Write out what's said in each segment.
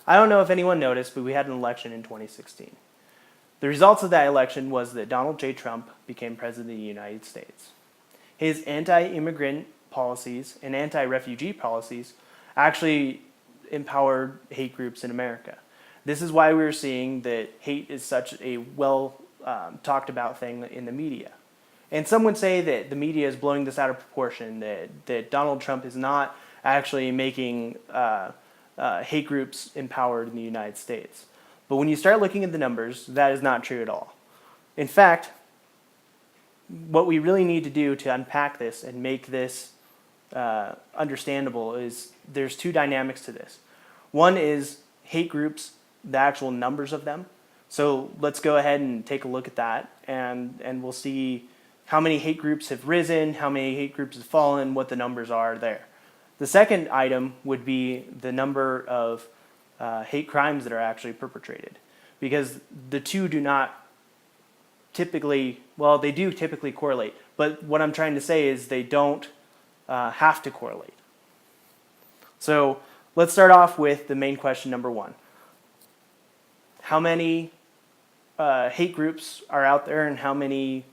I don't know if anyone noticed, but we had an election in 2016. The results of that election was that Donald J. Trump became president of the United States. His anti-immigrant policies and anti-refugee policies actually empowered hate groups in America. This is why we're seeing that hate is such a well talked about thing in the media. And some would say that the media is blowing this out of proportion, that Donald Trump is not actually making hate groups empowered in the United States. But when you start looking at the numbers, that is not true at all. In fact, what we really need to do to unpack this and make this understandable is there's two dynamics to this. One is hate groups, the actual numbers of them. So let's go ahead and take a look at that, and we'll see how many hate groups have risen, how many hate groups have fallen, what the numbers are there. The second item would be the number of hate crimes that are actually perpetrated, because the two do not typically, well, they do typically correlate, but what I'm trying to say is they don't have to correlate. So let's start off with the main question number one. How many hate groups are out there, and how many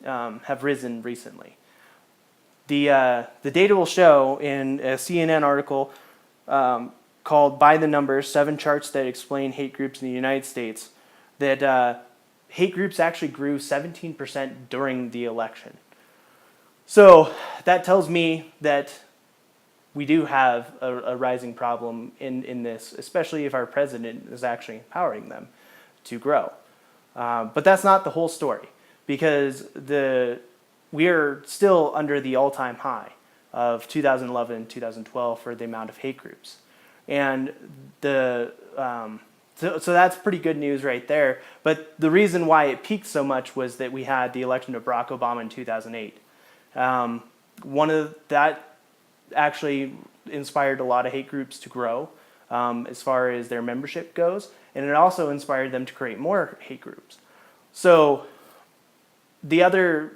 have risen recently? The data will show in a CNN article called By the Numbers, 7 Charts That Explain Hate Groups in the United States, that hate groups actually grew 17% during the election. So that tells me that we do have a rising problem in this, especially if our president is actually empowering them to grow. But that's not the whole story, because we are still under the all-time high of 2011 and 2012 for the amount of hate groups. And so that's pretty good news right there. But the reason why it peaked so much was that we had the election of Barack Obama in 2008. That actually inspired a lot of hate groups to grow as far as their membership goes, and it also inspired them to create more hate groups. So the other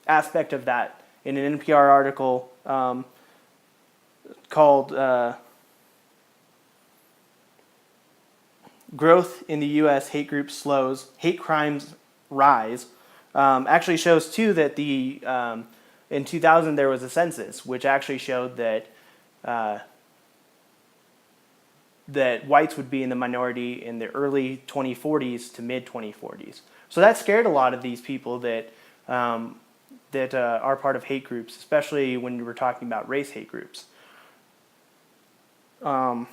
aspect of that, in an NPR article called Growth in the U.S. Hate Groups Slows, Hate Crimes Rise, actually shows too that in 2000 there was a census which actually showed that that whites would be in the minority in the early 2040s to mid 2040s. So that scared a lot of these people that are part of hate groups, especially when we're talking about race hate groups. So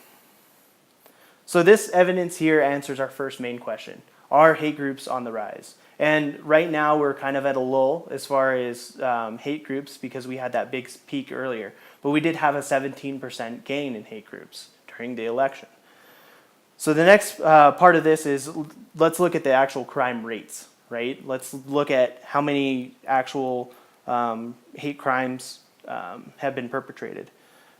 this evidence here answers our first main question. Are hate groups on the rise? And right now we're kind of at a lull as far as hate groups, because we had that big peak earlier. But we did have a 17% gain in hate groups during the election. So the next part of this is, let's look at the actual crime rates, right? Let's look at how many actual hate crimes have been perpetrated.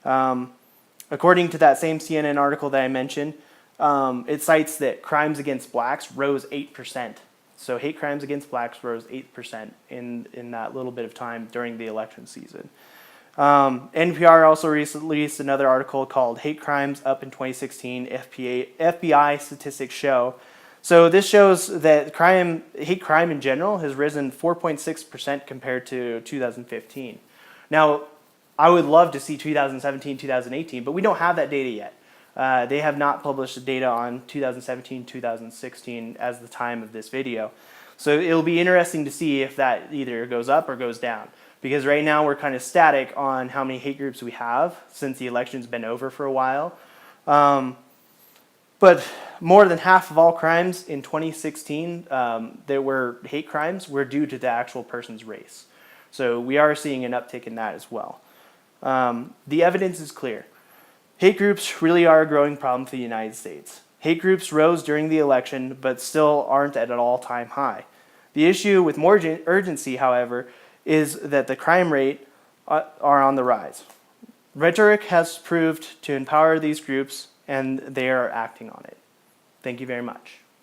According to that same CNN article that I mentioned, it cites that crimes against blacks rose 8%. So hate crimes against blacks rose 8% in that little bit of time during the election season. NPR also released another article called Hate Crimes Up in 2016, FBI Statistics Show. So this shows that hate crime in general has risen 4.6% compared to 2015. Now, I would love to see 2017, 2018, but we don't have that data yet. They have not published the data on 2017, 2016 as the time of this video. So it'll be interesting to see if that either goes up or goes down. Because right now we're kind of static on how many hate groups we have since the election's been over for a while. But more than half of all crimes in 2016 that were hate crimes were due to the actual person's race. So we are seeing an uptick in that as well. The evidence is clear. Hate groups really are a growing problem for the United States. Hate groups rose during the election, but still aren't at an all-time high. The issue with more urgency, however, is that the crime rate are on the rise. Rhetoric has proved to empower these groups, and they are acting on it. Thank you very much.